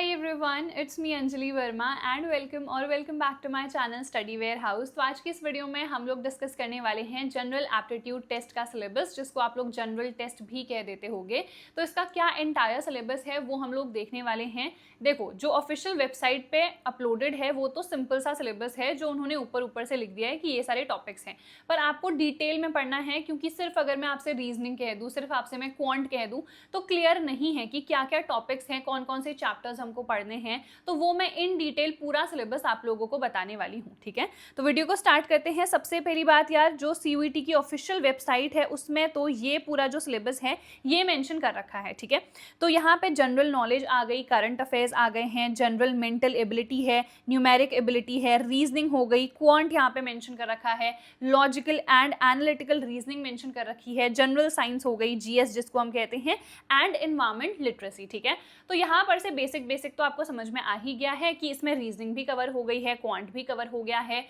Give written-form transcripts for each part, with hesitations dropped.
Hi everyone, it's me Anjali Verma and welcome back to my channel study warehouse. तो आज की इस video में हम लोग डिस्कस करने वाले हैं जनरल एप्टीट्यूड टेस्ट का सिलेबस, जिसको आप लोग जनरल टेस्ट भी कह देते होंगे। तो इसका क्या एंटायर सिलेबस है वो हम लोग देखने वाले हैं। देखो, जो ऑफिशियल वेबसाइट पे अपलोडेड है वो तो सिंपल सा सिलेबस है, जो उन्होंने ऊपर से लिख दिया है कि ये सारे टॉपिक्स हैं, पर आपको डिटेल में पढ़ना है, क्योंकि सिर्फ अगर मैं आपसे रीजनिंग कह दूँ, सिर्फ आपसे मैं क्वांट कह दूँ तो क्लियर नहीं है कि क्या क्या टॉपिक्स हैं, कौन कौन से चैप्टर्स हमको पढ़ने हैं। तो वो मैं इन डिटेल पूरा सिलेबस आप लोगों को बताने वाली हूँ। ठीक है, तो वीडियो को स्टार्ट करते हैं। सबसे पहली बात यार, जो सीयूईटी की ऑफिशियल वेबसाइट है उसमें तो ये पूरा जो सिलेबस है ये मेंशन कर रखा है। ठीक है, तो यहाँ पे जनरल नॉलेज आ गई, करंट अफेयर्स आ गए हैं, जनरल मेंटल एबिलिटी है, न्यूमेरिक एबिलिटी है, रीजनिंग हो गई, क्वांट यहाँ पे मेंशन कर रखा है, logical and analytical reasoning mention कर रखी है, जनरल साइंस हो गई, जीएस जिसको हम कहते हैं, एंड एनवायरमेंट लिटरेसी। ठीक है, तो यहाँ पर से बेसिक तो आपको समझ में आ ही गया है कि इसमें रीजनिंग भी कवर हो गई है, क्वांट भी कवर हो गया है,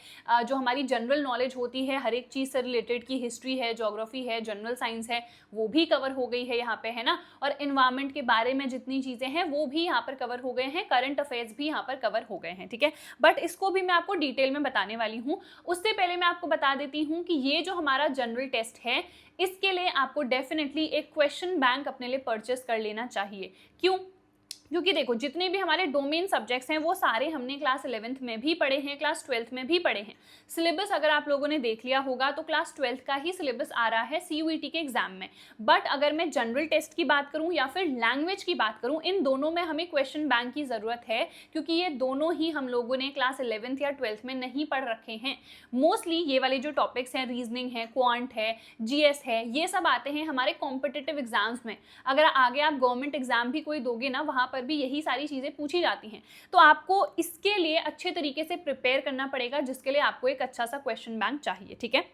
जो हमारी जनरल नॉलेज होती है हर एक चीज़ से रिलेटेड की, हिस्ट्री है, ज्योग्राफी है, जनरल साइंस है, वो भी कवर हो गई है यहाँ पे, है ना। और एनवायरमेंट के बारे में जितनी चीज़ें हैं वो भी यहाँ पर कवर हो गए हैं, करंट अफेयर्स भी यहाँ पर कवर हो गए हैं। ठीक है, बट इसको भी मैं आपको डिटेल में बताने वाली हूँ। उससे पहले मैं आपको बता देती हूँ कि ये जो हमारा जनरल टेस्ट है इसके लिए आपको डेफिनेटली एक क्वेश्चन बैंक अपने लिए परचेस कर लेना चाहिए। क्यों? क्योंकि देखो, जितने भी हमारे डोमेन सब्जेक्ट्स हैं वो सारे हमने क्लास 11th में भी पढ़े हैं, क्लास 12th में भी पढ़े हैं। सिलेबस अगर आप लोगों ने देख लिया होगा तो क्लास 12th का ही सिलेबस आ रहा है सीयूईटी के एग्जाम में। बट अगर मैं जनरल टेस्ट की बात करूं या फिर लैंग्वेज की बात करूं, इन दोनों में हमें क्वेश्चन बैंक की ज़रूरत है, क्योंकि ये दोनों ही हम लोगों ने क्लास 11th या 12th में नहीं पढ़ रखे हैं। मोस्टली ये वाले जो टॉपिक्स हैं, रीजनिंग है, क्वांट है, जीएस है, ये सब आते हैं हमारे कॉम्पिटिटिव एग्जाम्स में। अगर आगे आप गवर्नमेंट एग्जाम भी कोई दोगे ना, वहाँ पर भी यही सारी चीजें पूछी जाती हैं। तो आपको इसके लिए अच्छे तरीके से प्रिपेयर करना पड़ेगा, जिसके लिए आपको एक अच्छा सा क्वेश्चन बैंक चाहिए। ठीक है,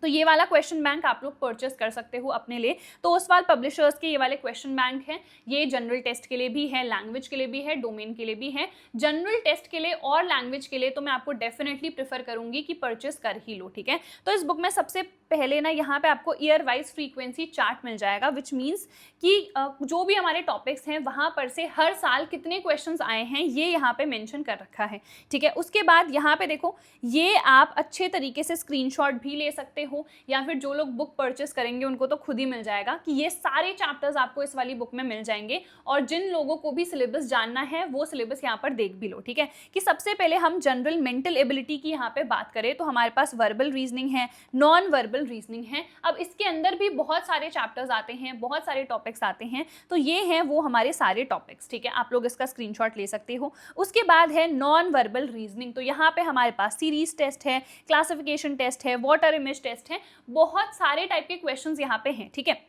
तो ये वाला क्वेश्चन बैंक आप लोग परचेस कर सकते हो अपने लिए। तो ओसवाल पब्लिशर्स के ये वाले क्वेश्चन बैंक हैं, ये जनरल टेस्ट के लिए भी है, लैंग्वेज के लिए भी है, डोमेन के लिए भी है। जनरल टेस्ट के लिए और लैंग्वेज के लिए तो मैं आपको डेफिनेटली प्रेफर करूंगी कि परचेस कर ही लो। ठीक है, तो इस बुक में सबसे पहले ना यहाँ पे आपको ईयर वाइज फ्रीक्वेंसी चार्ट मिल जाएगा, विच मीन्स कि जो भी हमारे टॉपिक्स हैं वहाँ पर से हर साल कितने क्वेश्चंस आए हैं ये यहाँ पे मेंशन कर रखा है। ठीक है, उसके बाद यहाँ पे देखो, ये आप अच्छे तरीके से स्क्रीनशॉट भी ले सकते हो, या फिर जो लोग बुक परचेस करेंगे उनको तो खुद ही मिल जाएगा कि ये सारे चैप्टर्स आपको इस वाली बुक में मिल जाएंगे। और जिन लोगों को भी सिलेबस जानना है वो सिलेबस यहाँ पर देख भी लो। ठीक है, कि सबसे पहले हम जनरल मेंटल एबिलिटी की यहाँ पे बात करें तो हमारे पास वर्बल रीजनिंग है, नॉन वर्बल रीजनिंग है। अब इसके अंदर भी बहुत सारे चैप्टर्स आते हैं, बहुत सारे टॉपिक्स आते हैं, तो ये हैं वो हमारे सारे टॉपिक्स। ठीक है, आप लोग इसका स्क्रीनशॉट ले सकते हो। उसके बाद है नॉन वर्बल रीजनिंग, तो यहाँ पे हमारे पास सीरीज टेस्ट है, क्लासिफिकेशन टेस्ट है, वाटर इमेज टेस्ट है, बहुत सारे टाइप के क्वेश्चंस यहाँ पे हैं। ठीक है,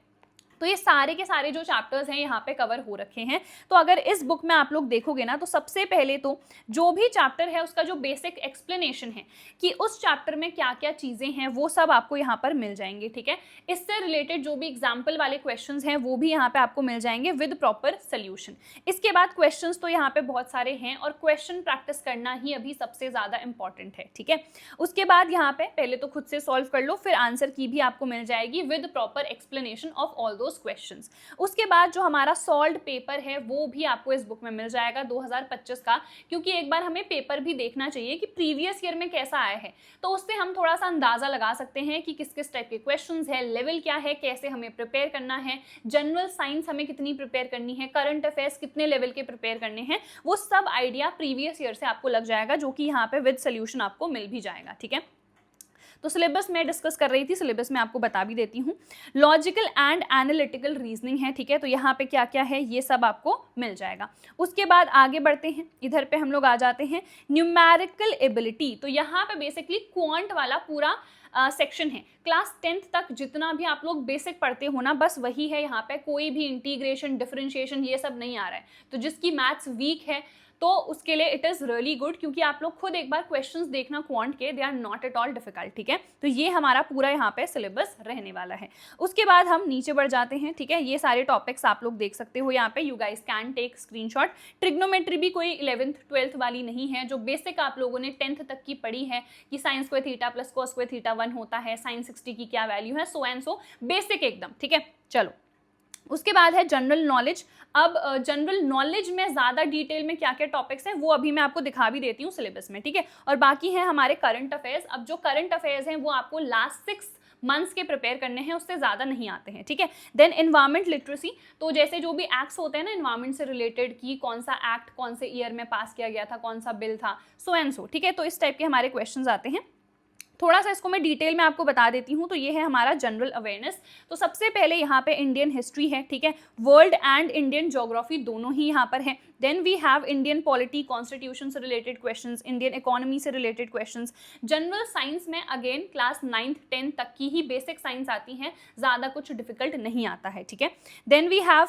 तो ये सारे के सारे जो चैप्टर्स हैं यहाँ पे कवर हो रखे हैं। तो अगर इस बुक में आप लोग देखोगे ना, तो सबसे पहले तो जो भी चैप्टर है उसका जो बेसिक एक्सप्लेनेशन है कि उस चैप्टर में क्या क्या चीज़ें हैं वो सब आपको यहाँ पर मिल जाएंगे। ठीक है, इससे रिलेटेड जो भी एग्जाम्पल वाले क्वेश्चंस हैं वो भी यहाँ पे आपको मिल जाएंगे विद प्रॉपर सोल्यूशन। इसके बाद क्वेश्चंस तो यहाँ पे बहुत सारे हैं और क्वेश्चन प्रैक्टिस करना ही अभी सबसे ज़्यादा इंपॉर्टेंट है। ठीक है, उसके बाद यहाँ पे पहले तो खुद से सॉल्व कर लो, फिर आंसर की भी आपको मिल जाएगी with proper explanation of all questions. उसके बाद जो हमारा सॉल्व्ड पेपर है वो भी आपको इस बुक में मिल जाएगा 2025 का, क्योंकि एक बार हमें पेपर भी देखना चाहिए कि प्रीवियस ईयर में कैसा आया है, तो उससे हम थोड़ा सा अंदाजा लगा सकते हैं कि किस किस टाइप के क्वेश्चंस है, लेवल क्या है, कैसे हमें प्रिपेयर करना है, जनरल साइंस हमें कितनी प्रिपेयर करनी है, करंट अफेयर्स कितने लेवल के प्रिपेयर करने हैं, वो सब आइडिया प्रीवियस ईयर से आपको लग जाएगा, जो कि यहाँ पे विद सोल्यूशन आपको मिल भी जाएगा। ठीक है, तो सिलेबस मैं डिस्कस कर रही थी, सिलेबस में आपको बता भी देती हूँ। लॉजिकल एंड एनालिटिकल रीजनिंग है। ठीक है, तो यहाँ पे क्या क्या है ये सब आपको मिल जाएगा। उसके बाद आगे बढ़ते हैं, इधर पे हम लोग आ जाते हैं न्यूमेरिकल एबिलिटी। तो यहाँ पे बेसिकली क्वांट वाला पूरा सेक्शन है। क्लास 10th तक जितना भी आप लोग बेसिक पढ़ते हो ना, बस वही है यहाँ पे, कोई भी इंटीग्रेशन, डिफरेंशिएशन ये सब नहीं आ रहा है। तो जिसकी मैथ्स वीक है तो उसके लिए इट इज़ रियली गुड, क्योंकि आप लोग खुद एक बार क्वेश्चंस देखना क्वांट के, they are not at all difficult. ठीक है, तो ये हमारा पूरा यहाँ पे सिलेबस रहने वाला है। उसके बाद हम नीचे बढ़ जाते हैं। ठीक है, ये सारे टॉपिक्स आप लोग देख सकते हो यहाँ पे, you guys can take screenshot. Trigonometry भी कोई 11th 12th वाली नहीं है, जो बेसिक आप लोगों ने 10th तक की पढ़ी है कि sine square theta plus cos square theta 1 होता है, साइन 60 की क्या वैल्यू है, सो एंड सो, बेसिक एकदम। ठीक है, चलो उसके बाद है जनरल नॉलेज। अब जनरल नॉलेज में ज़्यादा डिटेल में क्या क्या टॉपिक्स हैं वो अभी मैं आपको दिखा भी देती हूँ सिलेबस में, ठीक है। और बाकी है हमारे करंट अफेयर्स। अब जो करंट अफेयर्स हैं वो आपको लास्ट 6 मंथ्स के प्रिपेयर करने हैं, उससे ज़्यादा नहीं आते हैं, ठीक है। देन एनवायरमेंट लिटरेसी, तो जैसे जो भी एक्ट्स होते हैं ना एनवायरमेंट से रिलेटेड, की कौन सा एक्ट कौन से ईयर में पास किया गया था, कौन सा बिल था, सो एंड सो, ठीक है। तो इस टाइप के हमारे क्वेश्चन आते हैं। थोड़ा सा इसको मैं डिटेल में आपको बता देती हूँ। तो ये है हमारा जनरल अवेयरनेस। तो सबसे पहले यहाँ पे इंडियन हिस्ट्री है, ठीक है। वर्ल्ड एंड इंडियन ज्योग्राफी दोनों ही यहाँ पर है। Then we have Indian polity, constitution से रिलेटेड क्वेश्चंस, इंडियन इकोनॉमी से रिलेटेड क्वेश्चंस। जनरल साइंस में अगेन क्लास 9th 10th तक की ही बेसिक साइंस आती है, ज़्यादा कुछ डिफिकल्ट नहीं आता है, ठीक है। Then we have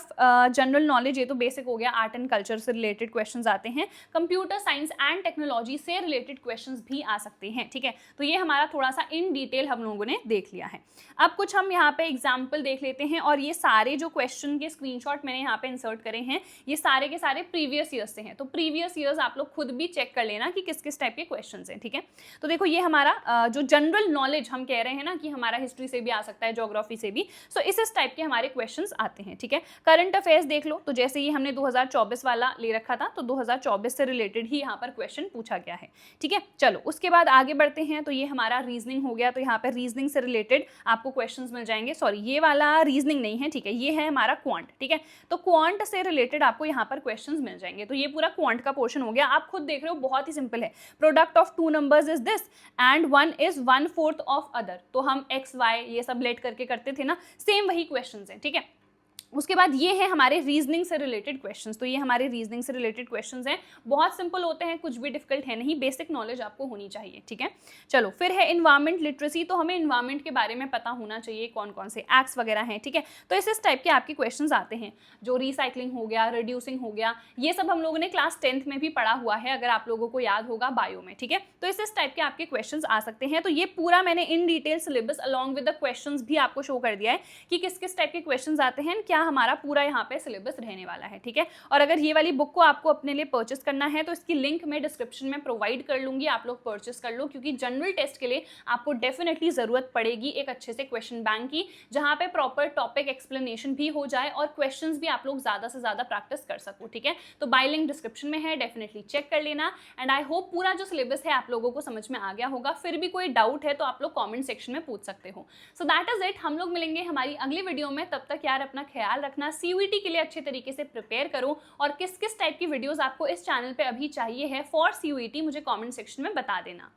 general knowledge, ये तो बेसिक हो गया। आर्ट एंड कल्चर से रिलेटेड क्वेश्चंस आते हैं। कंप्यूटर साइंस एंड टेक्नोलॉजी से रिलेटेड क्वेश्चंस भी आ सकते हैं, ठीक है। तो ये हमारा थोड़ा सा इन डिटेल हम लोगों ने देख लिया है। अब कुछ हम यहाँ पे एग्जाम्पल देख लेते हैं, और ये सारे जो क्वेश्चन के स्क्रीनशॉट मैंने यहाँ पे इंसर्ट करे हैं ये सारे के सारे प्रीवियस ईयर्स से हैं। तो प्रीवियस ईयर्स आप लोग खुद भी चेक कर लेना कि किस किस टाइप के क्वेश्चंस हैं, ठीक है। तो देखो ये हमारा जो जनरल नॉलेज हम कह रहे हैं ना कि हमारा हिस्ट्री से भी आ सकता है, ज्योग्राफी से भी, सो इस टाइप के हमारे क्वेश्चंस आते हैं, ठीक है। करंट अफेयर्स देख लो, तो जैसे ये हमने 2024 वाला ले रखा था, तो 2024 से रिलेटेड ही यहाँ पर क्वेश्चन पूछा गया है, ठीक है। चलो उसके बाद आगे बढ़ते हैं। तो ये हमारा रीजनिंग हो गया, तो यहाँ पे रीजनिंग से रिलेटेड आपको क्वेश्चंस मिल जाएंगे। सॉरी, ये वाला रीजनिंग नहीं है, ठीक है, ये है हमारा क्वांट, ठीक है। तो क्वांट से रिलेटेड आपको यहाँ पर क्वेश्चंस मिल जाएंगे। तो ये पूरा क्वांट का पोर्शन हो गया। आप खुद देख रहे हो बहुत ही सिंपल है। Product of two numbers is this and one is 1/4 of other. तो हम एक्स वाई ये सब लेट करके करते थे ना, सेम वही क्वेश्चंस हैं, ठीक है। उसके बाद ये है हमारे रीजनिंग से रिलेटेड क्वेश्चंस। तो ये हमारे रीजनिंग से रिलेटेड क्वेश्चंस हैं, बहुत सिंपल होते हैं, कुछ भी डिफिकल्ट है नहीं, बेसिक नॉलेज आपको होनी चाहिए, ठीक है। चलो फिर है एनवायरमेंट लिटरेसी। तो हमें एनवायरमेंट के बारे में पता होना चाहिए, कौन कौन से एक्ट्स वगैरह हैं, ठीक है। तो इस टाइप के आपके क्वेश्चंस आते हैं। जो रिसाइकलिंग हो गया, रिड्यूसिंग हो गया, ये सब हम लोगों ने क्लास 10th में भी पढ़ा हुआ है, अगर आप लोगों को याद होगा बायो में, ठीक है। तो इस टाइप के आपके क्वेश्चंस आ सकते हैं। तो ये पूरा मैंने in detail syllabus along with the questions भी आपको शो कर दिया है कि किस किस टाइप के क्वेश्चंस आते हैं, क्या हमारा पूरा यहाँ पे सिलेबस रहने वाला है, ठीक है। और अगर ये वाली बुक को आपको अपने लिए परचेस करना है तो इसकी लिंक मैं डिस्क्रिप्शन में प्रोवाइड कर लूंगी, आप लोग परचेस कर लो, क्योंकि जनरल टेस्ट के लिए आपको डेफिनेटली जरूरत पड़ेगी एक अच्छे से क्वेश्चन बैंक की, जहां पे प्रॉपर टॉपिक एक्सप्लेनेशन भी हो जाए और क्वेश्चंस भी आप लोग ज्यादा से ज्यादा प्रैक्टिस कर सको, ठीक है। तो बाय लिंक डिस्क्रिप्शन में है, डेफिनेटली चेक कर लेना। एंड आई होप पूरा जो सिलेबस है आप लोगों को समझ में आ गया होगा। फिर भी कोई डाउट है तो आप लोग कॉमेंट सेक्शन में पूछ सकते हो। So that is it. हम लोग मिलेंगे हमारी अगली वीडियो में, तब तक यार अपना ख्याल रखना, CUET के लिए अच्छे तरीके से प्रिपेयर करो, और किस किस टाइप की वीडियोस आपको इस चैनल पे अभी चाहिए है फॉर CUET मुझे कमेंट सेक्शन में बता देना।